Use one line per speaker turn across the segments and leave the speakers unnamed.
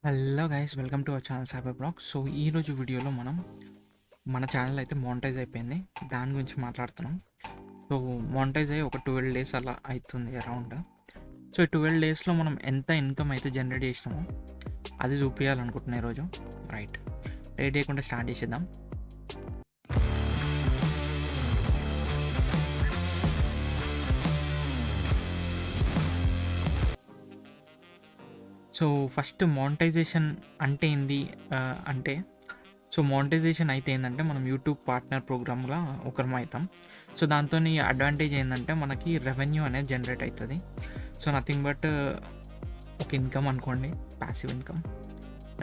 Hello guys, welcome to our channel cyber blocks. So ఈరోజు వీడియోలో మన ఛానల్ అయితే మోనిటైజ్ అయిపోయింది, దాని గురించి మాట్లాడుతున్నాం. సో మోనిటైజ్ అయ్యి ఒక 12 డేస్ అలా అవుతుంది అరౌండ్. సో ఈ 12 డేస్లో మనం ఎంత ఇన్కమ్ అయితే జనరేట్ చేసినామో అది చూపించాలనుకుంటున్నాను ఈరోజు. రైట్, లేట్ చేయకుండా స్టార్ట్ చేసేద్దాం. సో ఫస్ట్ మోనిటైజేషన్ అంటే ఏంది అంటే సో మోనిటైజేషన్ అయితే ఏంటంటే మనం యూట్యూబ్ పార్ట్నర్ ప్రోగ్రామ్లో ఒకరం అవుతాం. సో దాంతో అడ్వాంటేజ్ ఏంటంటే మనకి రెవెన్యూ అనేది జనరేట్ అవుతుంది. సో నథింగ్ బట్ ఒక ఇన్కమ్ అనుకోండి, ప్యాసివ్ ఇన్కమ్.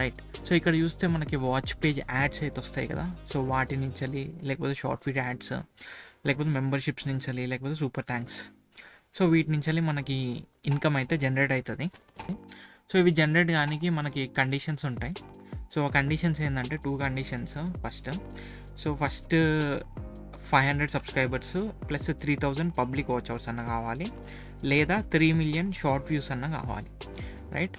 రైట్, సో ఇక్కడ చూస్తే మనకి వాచ్ పేజ్ యాడ్స్ అయితే వస్తాయి కదా. సో వాటి నుంచి, లేకపోతే షార్ట్ ఫీడ్ యాడ్స్, లేకపోతే మెంబర్షిప్స్ నుంచి, లేకపోతే సూపర్ థ్యాంక్స్. సో వీటి నుంచి మనకి ఇన్కమ్ అయితే జనరేట్ అవుతుంది. సో ఇవి జనరేట్ కానీ మనకి కండిషన్స్ ఉంటాయి. సో ఆ కండిషన్స్ ఏంటంటే 2 conditions. First 500 subscribers plus 3000 public watch hours అన్న కావాలి, లేదా 3 మిలియన్ షార్ట్ వ్యూస్ అన్న కావాలి. రైట్,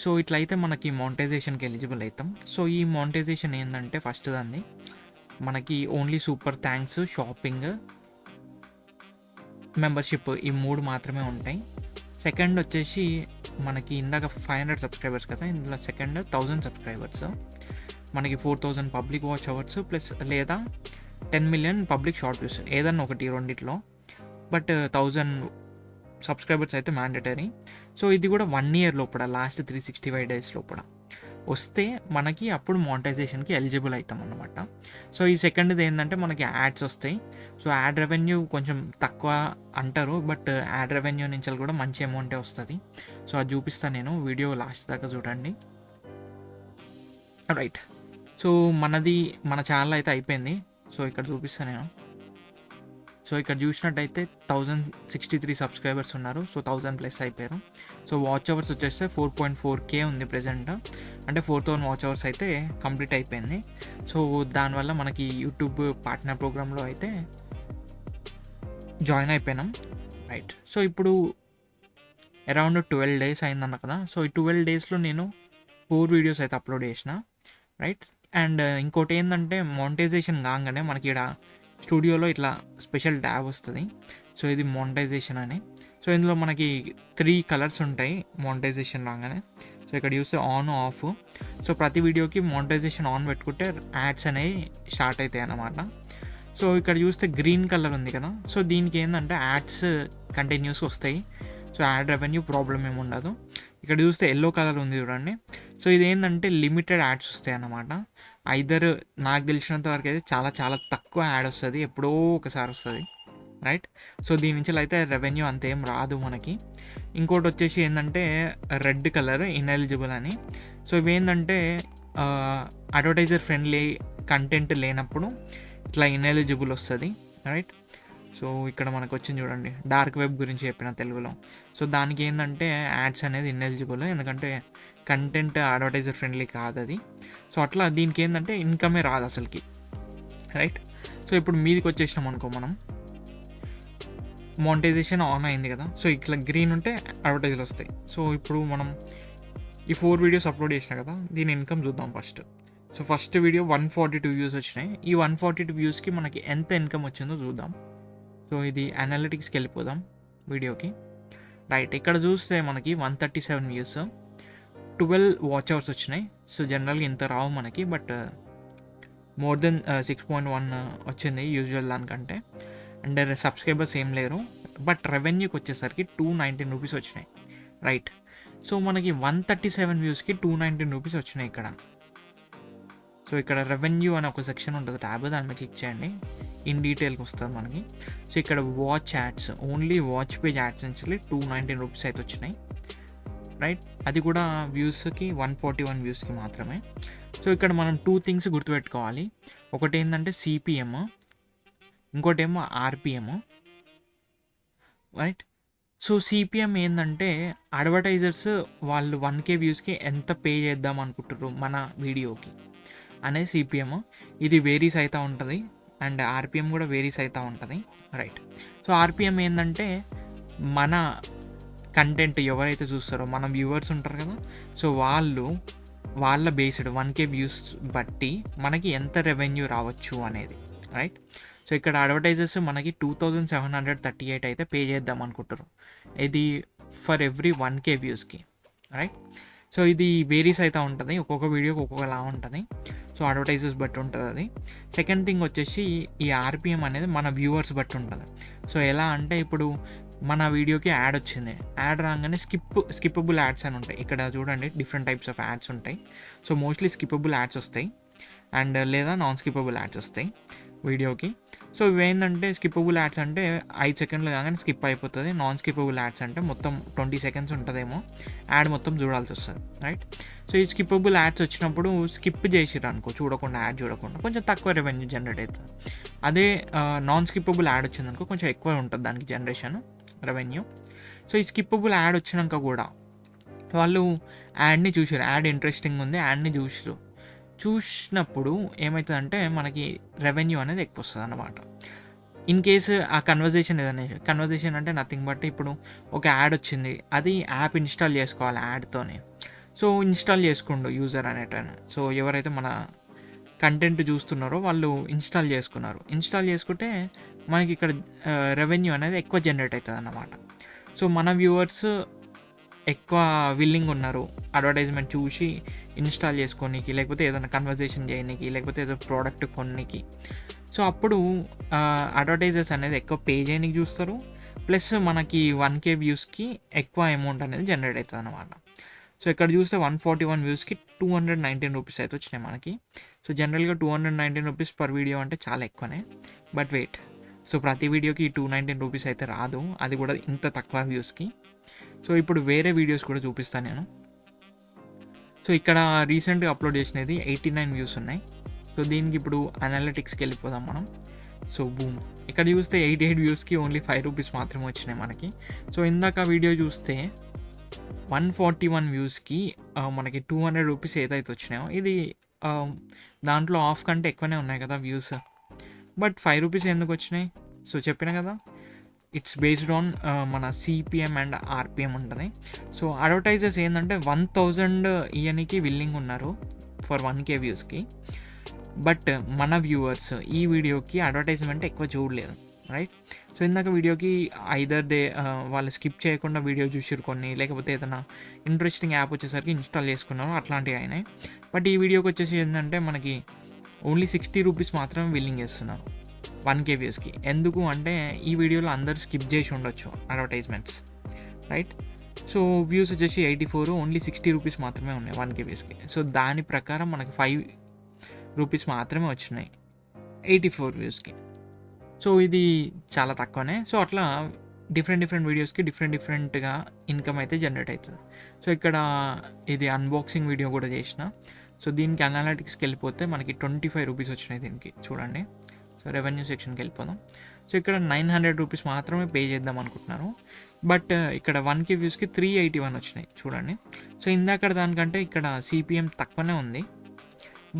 సో ఇట్లయితే మనకి మోనిటైజేషన్కి ఎలిజిబుల్ అవుతాం. సో ఈ మోనిటైజేషన్ ఏంటంటే ఫస్ట్ దాన్ని మనకి only super thanks, shopping, membership ఈ 3 మాత్రమే ఉంటాయి. సెకండ్ వచ్చేసి మనకి ఇందాక 500 సబ్స్క్రైబర్స్ కదా, ఇందులో సెకండ్ 1000 సబ్స్క్రైబర్స్ మనకి 4000 పబ్లిక్ వాచ్ అవర్స్ ప్లస్ లేదా 10 మిలియన్ పబ్లిక్ షార్ట్ వ్యూస్, ఏదన్నా ఒకటి రెండిట్లో. బట్ 1000 సబ్స్క్రైబర్స్ అయితే మ్యాండేటరీ. సో ఇది కూడా 1 ఇయర్ లోపల, లాస్ట్ 365 డేస్ లోపల వస్తే మనకి అప్పుడు మోనిటైజేషన్కి ఎలిజిబుల్ అవుతాం అన్నమాట. సో ఈ సెకండ్ది ఏంటంటే మనకి యాడ్స్ వస్తాయి. సో యాడ్ రెవెన్యూ కొంచెం తక్కువ అంటారు, బట్ యాడ్ రెవెన్యూ నుంచి కూడా మంచి అమౌంటే వస్తుంది. సో అది చూపిస్తాను నేను, వీడియో లాస్ట్ దాకా చూడండి. రైట్, సో మన ఛానల్ అయితే అయిపోయింది. సో ఇక్కడ చూపిస్తాను నేను. సో ఇక్కడ చూసినట్టయితే 1063 సబ్స్క్రైబర్స్ ఉన్నారు. సో 1000 ప్లస్ అయిపోయారు. సో వాచ్ అవర్స్ వచ్చేస్తే 4.4K ఉంది ప్రెజెంట్. అంటే 4000 వాచ్ అవర్స్ అయితే కంప్లీట్ అయిపోయింది. సో దానివల్ల మనకి యూట్యూబ్ పార్ట్నర్ ప్రోగ్రాంలో అయితే జాయిన్ అయిపోయినాం. రైట్, సో ఇప్పుడు అరౌండ్ 12 డేస్ అయిందన్న కదా. సో ఈ 12 డేస్లో నేను 4 వీడియోస్ అయితే అప్లోడ్ చేసిన. రైట్, అండ్ ఇంకోటి ఏంటంటే మోనిటైజేషన్ కాగానే మనకి ఇక్కడ స్టూడియోలో ఇట్లా స్పెషల్ ట్యాబ్ వస్తుంది. సో ఇది మోనిటైజేషన్ అని. సో ఇందులో మనకి 3 కలర్స్ ఉంటాయి మోనిటైజేషన్ రాగానే. సో ఇక్కడ చూస్తే ఆన్, ఆఫ్. సో ప్రతి వీడియోకి మోనిటైజేషన్ ఆన్ పెట్టుకుంటే యాడ్స్ అనేవి స్టార్ట్ అవుతాయి అన్నమాట. సో ఇక్కడ చూస్తే గ్రీన్ కలర్ ఉంది కదా. సో దీనికి ఏంటంటే యాడ్స్ కంటిన్యూస్ వస్తాయి. సో యాడ్ రెవెన్యూ ప్రాబ్లం ఏమి ఉండదు. ఇక్కడ చూస్తే ఎల్లో కలర్ ఉంది చూడండి. సో ఇదేంటంటే లిమిటెడ్ యాడ్స్ వస్తాయి అన్నమాట. ఐదర్ నాకు తెలిసినంత వరకు అయితే చాలా చాలా తక్కువ యాడ్ వస్తుంది, ఎప్పుడో ఒకసారి వస్తుంది. రైట్, సో దీని నుంచి అయితే రెవెన్యూ అంతేం రాదు మనకి. ఇంకోటి వచ్చేసి ఏంటంటే రెడ్ కలర్, ఇన్ఎలిజిబుల్ అని. సో ఇవేంటంటే అడ్వర్టైజర్ ఫ్రెండ్లీ కంటెంట్ లేనప్పుడు ఇట్లా ఇన్ఎలిజిబుల్ వస్తుంది. రైట్, సో ఇక్కడ మనకు వచ్చింది చూడండి, డార్క్ వెబ్ గురించి చెప్పిన తెలుగులో. సో దానికి ఏంటంటే యాడ్స్ అనేది ఇన్ఎలిజిబుల్, ఎందుకంటే కంటెంట్ అడ్వర్టైజర్ ఫ్రెండ్లీ కాదు అది. సో అట్లా దీనికి ఏంటంటే ఇన్కమే రాదు అసలుకి. రైట్, సో ఇప్పుడు మీదికి వచ్చేసినాం అనుకో, మనం మోనిటైజేషన్ ఆన్ అయింది కదా. సో ఇట్లా గ్రీన్ ఉంటే అడ్వర్టైజర్లు వస్తాయి. సో ఇప్పుడు మనం ఈ 4 వీడియోస్ అప్లోడ్ చేసినా కదా, దీని ఇన్కమ్ చూద్దాం first. So first video 142 views వచ్చినాయి. ఈ 142 వ్యూస్కి మనకి ఎంత ఇన్కమ్ వచ్చిందో చూద్దాం. సో ఇది అనలిటిక్స్కి వెళ్ళిపోదాం వీడియోకి. రైట్, ఇక్కడ చూస్తే మనకి 137 వ్యూస్, 12 వాచ్ అవర్స్ వచ్చినాయి. సో జనరల్గా ఇంత రావు మనకి, బట్ మోర్ దెన్ 6.1 వచ్చింది యూజువల్ దానికంటే. అండ్ సబ్స్క్రైబర్స్ ఏం లేరు, బట్ రెవెన్యూకి వచ్చేసరికి 219 రూపీస్ వచ్చినాయి. రైట్, సో మనకి 137 వ్యూస్కి 219 రూపీస్ వచ్చినాయి ఇక్కడ. సో ఇక్కడ రెవెన్యూ అని ఒక సెక్షన్ ఉంటుంది ట్యాబ్, దాని మీద క్లిక్ చేయండి, ఇన్ డీటెయిల్కి వస్తుంది మనకి. సో ఇక్కడ watch ads, only watch page ads నుంచి 219 రూపీస్ అయితే వచ్చినాయి. రైట్, అది కూడా వ్యూస్కి 141 వ్యూస్కి మాత్రమే. సో ఇక్కడ మనం 2 థింగ్స్ గుర్తుపెట్టుకోవాలి. ఒకటి ఏంటంటే సిపిఎం, ఇంకోటి ఏమో ఆర్పిఎం. రైట్, సో సిపిఎం ఏంటంటే అడ్వర్టైజర్స్ వాళ్ళు 1K వ్యూస్కి ఎంత పే చేద్దాం అనుకుంటారు మన వీడియోకి అనేది సిపిఎం. ఇది వేరీస్ అవుతూ ఉంటుంది, అండ్ ఆర్పిఎం కూడా వేరీస్ అవుతూ ఉంటుంది. రైట్, సో ఆర్పిఎం ఏంటంటే మన కంటెంట్ ఎవరైతే చూస్తారో మన వ్యూవర్స్ ఉంటారు కదా, సో వాళ్ళు వాళ్ళ బేస్డ్ 1K వ్యూస్ బట్టి మనకి ఎంత రెవెన్యూ రావచ్చు అనేది, రైట్. సో ఇక్కడ అడ్వర్టైజర్స్ మనకి 2738 అయితే పే చేద్దాం అనుకుంటారు, ఇది ఫర్ ఎవ్రీ 1K వ్యూస్కి, రైట్. సో ఇది వేరీస్ అయితే ఉంటుంది, ఒక్కొక్క వీడియోకి ఒక్కొక్కలా ఉంటుంది. సో అడ్వర్టైజర్స్ బట్టి ఉంటుంది అది. సెకండ్ థింగ్ వచ్చేసి ఈ ఆర్పిఎం అనేది మన వ్యూవర్స్ బట్టి ఉంటుంది. సో ఎలా అంటే ఇప్పుడు మన వీడియోకి యాడ్ వచ్చింది, యాడ్ రాగానే స్కిప్పబుల్ యాడ్స్ అని ఉంటాయి. ఇక్కడ చూడండి డిఫరెంట్ టైప్స్ ఆఫ్ యాడ్స్ ఉంటాయి. సో మోస్ట్లీ స్కిప్పబుల్ యాడ్స్ వస్తాయి అండ్ లేదా నాన్ స్కిప్పబుల్ యాడ్స్ వస్తాయి వీడియోకి. సో ఇవేంటంటే స్కిప్పబుల్ యాడ్స్ అంటే 5 సెకండ్లు కాగానే స్కిప్ అయిపోతుంది. నాన్ స్కిప్పబుల్ యాడ్స్ అంటే మొత్తం 20 సెకండ్స్ ఉంటుందేమో, యాడ్ మొత్తం చూడాల్సి వస్తుంది, రైట్. సో ఈ స్కిప్పబుల్ యాడ్స్ వచ్చినప్పుడు స్కిప్ చేసిర్రు అనుకో, చూడకుండా యాడ్ చూడకుండా, కొంచెం తక్కువ రెవెన్యూ జనరేట్ అవుతుంది. అదే నాన్ స్కిప్పబుల్ యాడ్ వచ్చిందనుకో కొంచెం ఎక్కువ ఉంటుంది దానికి జనరేషన్ రెవెన్యూ. సో ఈ స్కిప్పబుల్ యాడ్ వచ్చినాక కూడా వాళ్ళు యాడ్ని చూసారు, యాడ్ ఇంట్రెస్టింగ్ ఉంది, యాడ్ని చూసినప్పుడు ఏమవుతుందంటే మనకి రెవెన్యూ అనేది ఎక్కువ వస్తుంది అన్నమాట. ఇన్ కేసు ఆ కన్వర్జేషన్ కన్వర్జేషన్ అంటే నథింగ్ బట్ ఇప్పుడు ఒక యాడ్ వచ్చింది, అది యాప్ ఇన్స్టాల్ చేసుకోవాలి యాడ్తోనే. సో ఇన్స్టాల్ చేసుకోండు యూజర్ అనేటైనా. సో ఎవరైతే మన కంటెంట్ చూస్తున్నారో వాళ్ళు ఇన్స్టాల్ చేసుకుంటే మనకి ఇక్కడ రెవెన్యూ అనేది ఎక్కువ జనరేట్ అవుతుంది అన్నమాట. సో మన వ్యూవర్స్ ఎక్కువ విల్లింగ్ ఉన్నారు అడ్వర్టైజ్మెంట్ చూసి ఇన్స్టాల్ చేసుకోనికి, లేకపోతే ఏదైనా కన్వర్జేషన్ చేయడానికి, లేకపోతే ఏదో ప్రోడక్ట్ కొనికి. సో అప్పుడు అడ్వర్టైజర్స్ అనేది ఎక్కువ పే చేయడానికి చూస్తారు, ప్లస్ మనకి 1K వ్యూస్కి ఎక్కువ అమౌంట్ అనేది జనరేట్ అవుతుంది అనమాట. సో ఇక్కడ చూస్తే 141 వ్యూస్కి 219 రూపీస్ అయితే వచ్చినాయి మనకి. సో జనరల్గా 219 రూపీస్ పర్ వీడియో అంటే చాలా ఎక్కువనే, బట్ వెయిట్, సో ప్రతి వీడియోకి 219 రూపీస్ అయితే రాదు, అది కూడా ఇంత తక్కువ వ్యూస్కి. సో ఇప్పుడు వేరే వీడియోస్ కూడా చూపిస్తాను నేను. సో ఇక్కడ రీసెంట్గా అప్లోడ్ చేసినది 89 వ్యూస్ ఉన్నాయి. సో దీనికి ఇప్పుడు అనలిటిక్స్కి వెళ్ళిపోదాం మనం. సో బూమ్, ఇక్కడ చూస్తే 88 వ్యూస్కి ఓన్లీ 5 రూపీస్ మాత్రమే వచ్చినాయి మనకి. సో ఇందాక వీడియో చూస్తే 141 వ్యూస్కి మనకి 200 రూపీస్ ఏదైతే వచ్చినాయో, ఇది దాంట్లో ఆఫ్ కంటే ఎక్కువనే ఉన్నాయి కదా వ్యూస్, బట్ 5 రూపీస్ ఎందుకు వచ్చినాయి? సో చెప్పిన కదా, ఇట్స్ బేస్డ్ ఆన్ మన సిపిఎం అండ్ ఆర్పిఎం ఉంటుంది. సో అడ్వర్టైజర్స్ ఏంటంటే 1000 ఇయనికి విల్లింగ్ ఉన్నారు ఫర్ 1K వ్యూస్కి, బట్ మన వ్యూవర్స్ ఈ వీడియోకి అడ్వర్టైజ్మెంట్ ఎక్కువ చూడలేదు, రైట్. సో ఇందాక వీడియోకి ఐదర్ వాళ్ళు స్కిప్ చేయకుండా వీడియో చూసిరు కొన్ని, లేకపోతే ఏదైనా ఇంట్రెస్టింగ్ యాప్ వచ్చేసరికి ఇన్స్టాల్ చేసుకున్నారు, అట్లాంటివి అయినాయి. బట్ ఈ వీడియోకి వచ్చేసి ఏంటంటే మనకి ఓన్లీ 60 రూపీస్ మాత్రమే బిల్లింగ్ చేస్తున్నారు 1K వ్యూస్కి. ఎందుకు అంటే ఈ వీడియోలో అందరూ స్కిప్ చేసి ఉండొచ్చు అడ్వర్టైజ్మెంట్స్, రైట్. సో వ్యూస్ వచ్చేసి 84, ఓన్లీ 60 రూపీస్ మాత్రమే ఉన్నాయి 1K వ్యూస్కి. సో దాని ప్రకారం మనకి 5 రూపీస్ మాత్రమే వచ్చినాయి 84 వ్యూస్కి. సో ఇది చాలా తక్కువనే. సో అట్లా డిఫరెంట్ వీడియోస్కి డిఫరెంట్గా ఇన్కమ్ అయితే జనరేట్ అవుతుంది. సో ఇక్కడ ఇది అన్బాక్సింగ్ వీడియో కూడా చేసిన. సో దీనికి అనాలిటిక్స్కి వెళ్ళిపోతే మనకి 25 రూపీస్ వచ్చినాయి దీనికి, చూడండి. సో రెవెన్యూ సెక్షన్కి వెళ్ళిపోదాం. సో ఇక్కడ 900 రూపీస్ మాత్రమే పే చేద్దాం అనుకుంటున్నారు, బట్ ఇక్కడ 1K వ్యూస్కి 381 వచ్చినాయి, చూడండి. సో ఇందాక దానికంటే ఇక్కడ సిపిఎం తక్కువనే ఉంది,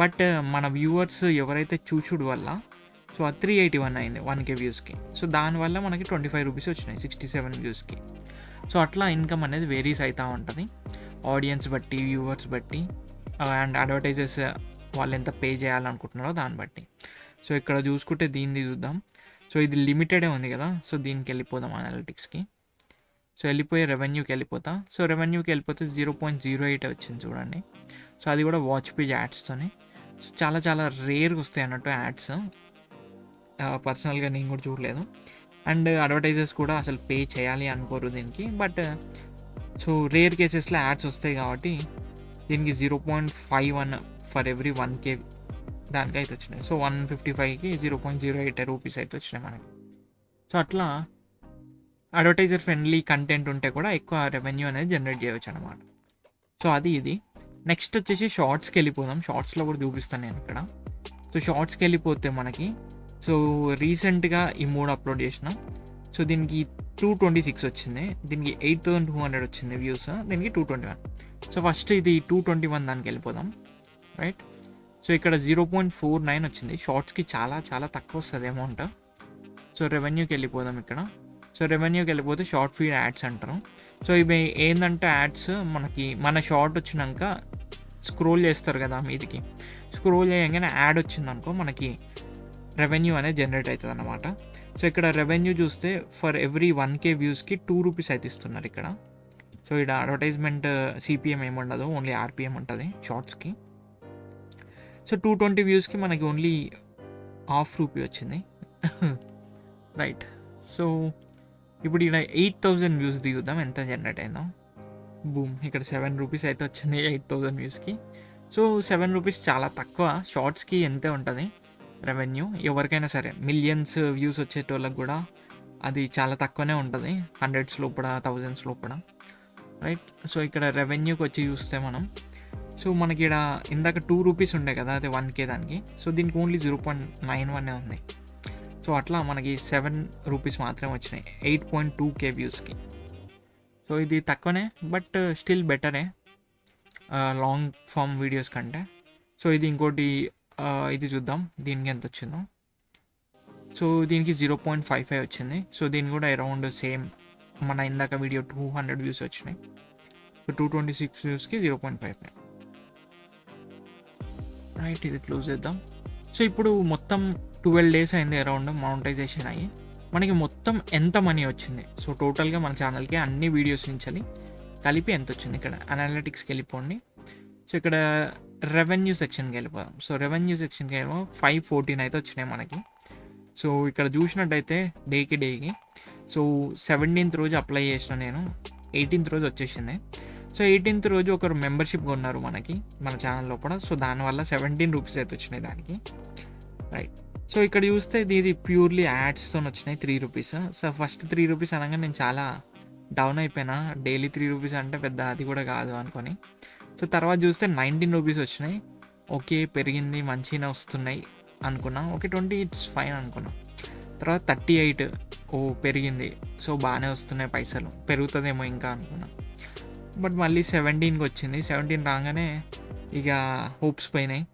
బట్ మన వ్యూవర్స్ ఎవరైతే చూచుడు వల్ల సో ఆ 381 అయింది 1K వ్యూస్కి. సో దానివల్ల మనకి 25 రూపీస్ వచ్చినాయి 67 వ్యూస్కి. సో అట్లా ఇన్కమ్ అనేది వేరీస్ అవుతూ ఉంటుంది ఆడియన్స్ బట్టి, వ్యూవర్స్ బట్టి, అండ్ అడ్వర్టైజర్స్ వాళ్ళు ఎంత పే చేయాలనుకుంటున్నారో దాన్ని బట్టి. సో ఇక్కడ చూసుకుంటే దీన్ని చూద్దాం. సో ఇది లిమిటెడే ఉంది కదా, సో దీనికి వెళ్ళిపోదాం అనాలిటిక్స్కి. సో వెళ్ళిపోయే రెవెన్యూకి వెళ్ళిపోతా. సో రెవెన్యూకి వెళ్ళిపోతే 0.08 వచ్చింది, చూడండి. సో అది కూడా వాచ్ పేజ్ యాడ్స్తోనే. సో చాలా రేర్గా వస్తాయి అన్నట్టు యాడ్స్, పర్సనల్గా నేను కూడా చూడలేదు. అండ్ అడ్వర్టైజర్స్ కూడా అసలు పే చేయాలి అనుకోరు దీనికి, బట్ సో రేర్ కేసెస్లో యాడ్స్ వస్తాయి కాబట్టి దీనికి 0.51 ఫర్ ఎవ్రీ 1K దానికి అయితే వచ్చినాయి. సో 155కి 0.08 రూపీస్ అయితే వచ్చినాయి మనకి. సో అట్లా అడ్వర్టైజర్ ఫ్రెండ్లీ కంటెంట్ ఉంటే కూడా ఎక్కువ రెవెన్యూ అనేది జనరేట్ చేయవచ్చు అనమాట. సో అది ఇది. నెక్స్ట్ వచ్చేసి షార్ట్స్కి వెళ్ళిపోదాం. షార్ట్స్లో కూడా చూపిస్తాను నేను ఇక్కడ. సో షార్ట్స్కి వెళ్ళిపోతే మనకి సో రీసెంట్గా ఈ 3 అప్లోడ్ చేసిన. సో దీనికి 226 వచ్చింది, దీనికి 8200 వచ్చింది వ్యూస్, దీనికి 221. సో ఫస్ట్ ఇది 221 దానికి వెళ్ళిపోదాం, రైట్. సో ఇక్కడ 0.49 వచ్చింది. షార్ట్స్కి చాలా తక్కువ వస్తుంది అమౌంట్. సో రెవెన్యూకి వెళ్ళిపోదాం ఇక్కడ. సో రెవెన్యూకి వెళ్ళిపోతే షార్ట్ ఫీడ్ యాడ్స్ అంటారు. సో ఇవి ఏంటంటే యాడ్స్ మనకి మన షార్ట్ వచ్చినాక స్క్రోల్ చేస్తారు కదా మీదికి, స్క్రోల్ చేయగానే యాడ్ వచ్చిందనుకో మనకి రెవెన్యూ అనేది జనరేట్ అవుతుంది అన్నమాట. సో ఇక్కడ రెవెన్యూ చూస్తే ఫర్ ఎవ్రీ 1K వ్యూస్కి 2 రూపీస్ అయితే ఇస్తున్నారు ఇక్కడ. సో ఇక్కడ అడ్వర్టైజ్మెంట్ సిపిఎం ఏమి ఉండదు, ఓన్లీ ఆర్పిఎం ఉంటుంది షార్ట్స్కి. సో 220 వ్యూస్కి మనకి ఓన్లీ ₹0.5 వచ్చింది. రైట్. సో ఇప్పుడు ఇక్కడ 8,000 వ్యూస్ దిగుదాం ఎంత జనరేట్ అయిందో. బూమ్, ఇక్కడ 7 రూపీస్ అయితే వచ్చింది 8,000 వ్యూస్కి. సో 7 రూపీస్ చాలా తక్కువ, షార్ట్స్కి ఎంతే ఉంటుంది రెవెన్యూ. ఎవరికైనా సరే మిలియన్స్ వ్యూస్ వచ్చేటోళ్ళకి కూడా అది చాలా తక్కువనే ఉంటుంది, 100s లోపల 1000s లోపల. రైట్. సో ఇక్కడ రెవెన్యూకి వచ్చి చూస్తే మనం, సో మనకి ఇక్కడ ఇందాక 2 రూపీస్ ఉండే కదా అది 1K దానికి, సో దీనికి ఓన్లీ 0.91 ఉంది. సో అట్లా మనకి 7 రూపీస్ మాత్రమే వచ్చినాయి 8.2K వ్యూస్కి. సో ఇది తక్కువనే, బట్ స్టిల్ బెటరే లాంగ్ ఫామ్ వీడియోస్ కంటే. సో ఇది ఇంకోటి ఇది చూద్దాం దీనికి ఎంత వచ్చిందో. సో దీనికి 0.55 వచ్చింది. సో దీని కూడా అరౌండ్ సేమ్ మన ఇందాక వీడియో 200 వ్యూస్ వచ్చినాయి. సో 226 వ్యూస్కి 0.55. రైట్, ఇది క్లోజ్ చేద్దాం. సో ఇప్పుడు మొత్తం 12 days అయింది అరౌండ్ మానిటైజేషన్ అయ్యి. మనకి మొత్తం ఎంత మనీ వచ్చింది, సో టోటల్గా మన ఛానల్కి అన్ని వీడియోస్ నుంచి కలిపి ఎంత వచ్చింది, ఇక్కడ అనాలిటిక్స్కి వెళ్ళిపోండి. సో ఇక్కడ రెవెన్యూ సెక్షన్కి వెళ్ళిపోదాం. సో రెవెన్యూ సెక్షన్కి వెళ్ళిపో 514 అయితే వచ్చినాయి మనకి. సో ఇక్కడ చూసినట్టయితే డేకి సో 17th రోజు అప్లై చేసిన నేను, 18th రోజు వచ్చేసింది. సో 18th రోజు ఒకరు మెంబర్షిప్ కొన్నారు మనకి మన ఛానల్ లోపల. సో దానివల్ల 17 రూపీస్ అయితే వచ్చినాయి దానికి. రైట్. సో ఇక్కడ చూస్తే ఇది ప్యూర్లీ యాడ్స్తో వచ్చినాయి 3 రూపీస్. సో ఫస్ట్ 3 రూపీస్ అనగా నేను చాలా డౌన్ అయిపోయినా, డైలీ 3 రూపీస్ అంటే పెద్ద అది కూడా కాదు అనుకొని. సో తర్వాత చూస్తే 19 రూపీస్ వచ్చినాయి. ఓకే, పెరిగింది, మంచిగానే వస్తున్నాయి అనుకున్నా. ఓకే 20 ఇట్స్ ఫైన్ అనుకున్నా. తర్వాత 38, ఓ పెరిగింది, సో బాగానే వస్తున్నాయి పైసలు, పెరుగుతుందేమో ఇంకా అనుకున్నా. బట్ మళ్ళీ 17కి వచ్చింది. 17 రాగానే ఇక హోప్స్ పోయినాయి.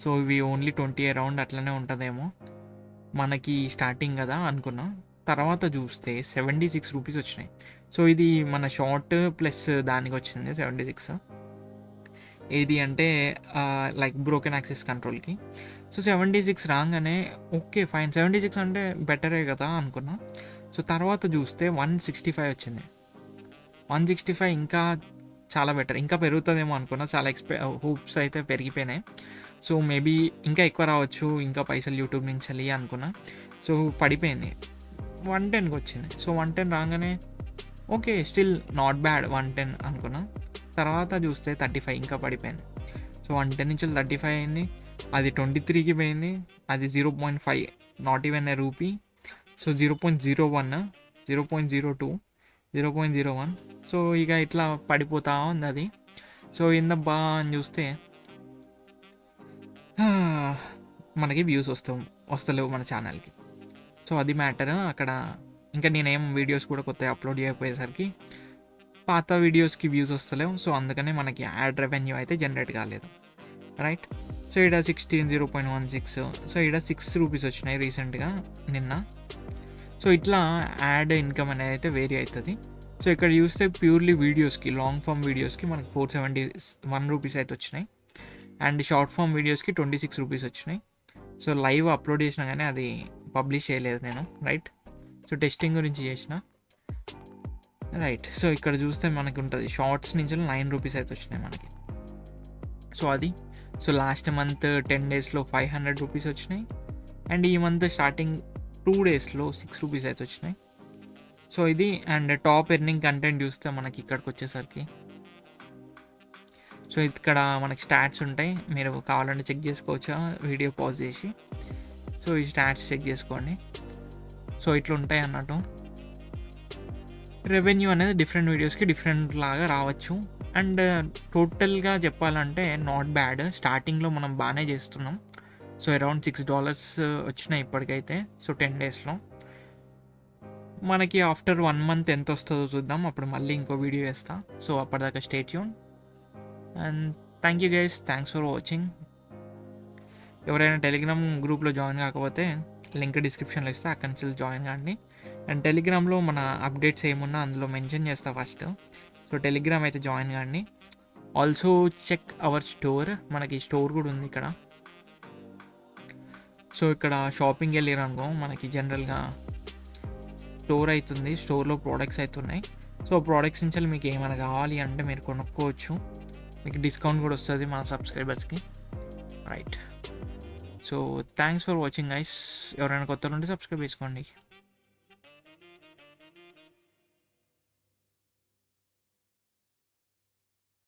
సో ఇవి ఓన్లీ 20 అరౌండ్ అట్లనే ఉంటుందేమో మనకి స్టార్టింగ్ కదా అనుకున్నా. తర్వాత చూస్తే 76 రూపీస్ వచ్చినాయి. సో ఇది మన షార్ట్ ప్లస్ దానికి వచ్చింది 76. ఏది అంటే లైక్ బ్రోకెన్ యాక్సెస్ కంట్రోల్కి. సో 76 రాగానే ఓకే ఫైన్, 76 అంటే బెటరే కదా అనుకున్నా. సో తర్వాత చూస్తే 165 వచ్చింది. 165 ఇంకా చాలా బెటర్, ఇంకా పెరుగుతుందేమో అనుకున్నా. చాలా హోప్స్ అయితే పెరిగిపోయినాయి. సో మేబీ ఇంకా ఎక్కువ రావచ్చు, ఇంకా పైసలు యూట్యూబ్ నుంచి అనుకున్నా. సో పడిపోయింది, 110కి వచ్చింది. సో 110 రాగానే ఓకే స్టిల్ నాట్ బ్యాడ్ 110 అనుకున్నా. తర్వాత చూస్తే 35 ఇంకా పడిపోయింది. సో 110 నుంచి 35 అయింది, అది 23కి పోయింది, అది 0.5, not even a rupee. So 0.01, 0.02, 0.01. So ఇక ఇట్లా పడిపోతా ఉంది అది. సో ఏందబ్బా అని చూస్తే మనకి వ్యూస్ వస్తలేవు మన ఛానల్కి. సో అది మ్యాటర్ అక్కడ. ఇంకా నేనేం వీడియోస్ కూడా కొత్తగా అప్లోడ్ చేయకపోయేసరికి పాత వీడియోస్కి వ్యూస్ వస్తలేవు. సో అందుకనే మనకి యాడ్ రెవెన్యూ అయితే జనరేట్ కాలేదు. రైట్. సో ఇక్కడ 16, 0.16. సో ఇక్కడ 6 రూపీస్ వచ్చినాయి రీసెంట్గా నిన్న. సో ఇట్లా యాడ్ ఇన్కమ్ అనేది అయితే వేరీ అవుతుంది. సో ఇక్కడ చూస్తే ప్యూర్లీ వీడియోస్కి, లాంగ్ ఫామ్ వీడియోస్కి మనకి 471 రూపీస్ అయితే వచ్చినాయి. అండ్ షార్ట్ ఫామ్ వీడియోస్కి 26 రూపీస్ వచ్చినాయి. సో లైవ్ అప్లోడ్ చేసినా కానీ అది పబ్లిష్ చేయలేదు నేను. రైట్. సో టెస్టింగ్ గురించి చేసిన. రైట్. సో ఇక్కడ చూస్తే మనకి ఉంటుంది షార్ట్స్ నుంచి 9 రూపీస్ అయితే వచ్చినాయి మనకి. సో అది. సో లాస్ట్ మంత్ 10 daysలో 500 రూపీస్ వచ్చినాయి. అండ్ ఈ మంత్ స్టార్టింగ్ 2 daysలో 6 రూపీస్ అయితే వచ్చినాయి. సో ఇది. అండ్ టాప్ ఎర్నింగ్ కంటెంట్ చూస్తే మనకి ఇక్కడికి వచ్చేసరికి, సో ఇక్కడ మనకి స్టాట్స్ ఉంటాయి, మీరు కావాలంటే చెక్ చేసుకోవచ్చు వీడియో పాజ్ చేసి. సో ఈ స్టాట్స్ చెక్ చేసుకోండి. సో ఇట్లా ఉంటాయి అన్నట్టు. రెవెన్యూ అనేది డిఫరెంట్ వీడియోస్కి డిఫరెంట్ లాగా రావచ్చు. అండ్ టోటల్గా చెప్పాలంటే నాట్ బ్యాడ్. స్టార్టింగ్లో మనం బాగానే చేస్తున్నాం. సో అరౌండ్ $6 వచ్చినాయి ఇప్పటికైతే. సో 10 daysలో మనకి ఆఫ్టర్ 1 month ఎంత వస్తుందో చూద్దాం. అప్పుడు మళ్ళీ ఇంకో వీడియో వేస్తా. సో అప్పటిదాకా stay tune. And thank you guys, thanks for watching. ఎవరైనా టెలిగ్రామ్ గ్రూప్లో జాయిన్ కాకపోతే లింక్ డిస్క్రిప్షన్లో ఇస్తే అక్కడి నుంచి జాయిన్ కాండి. అండ్ టెలిగ్రామ్లో మన అప్డేట్స్ ఏమున్నా అందులో మెన్షన్ చేస్తా ఫస్ట్. సో టెలిగ్రామ్ అయితే జాయిన్ కాండి. ఆల్సో చెక్ అవర్ స్టోర్, మనకి స్టోర్ కూడా ఉంది ఇక్కడ. సో ఇక్కడ షాపింగ్ వెళ్ళారనుకో మనకి జనరల్గా స్టోర్ అవుతుంది, స్టోర్లో ప్రోడక్ట్స్ అవుతున్నాయి. సో ప్రోడక్ట్స్ నుంచి మీకు ఏమైనా కావాలి అంటే మీరు కొనుక్కోవచ్చు, మీకు డిస్కౌంట్ కూడా వస్తుంది మన సబ్స్క్రైబర్స్కి, right. So thanks for watching guys. ఎవరైనా కొత్తలు ఉంటే సబ్స్క్రైబ్ చేసుకోండి.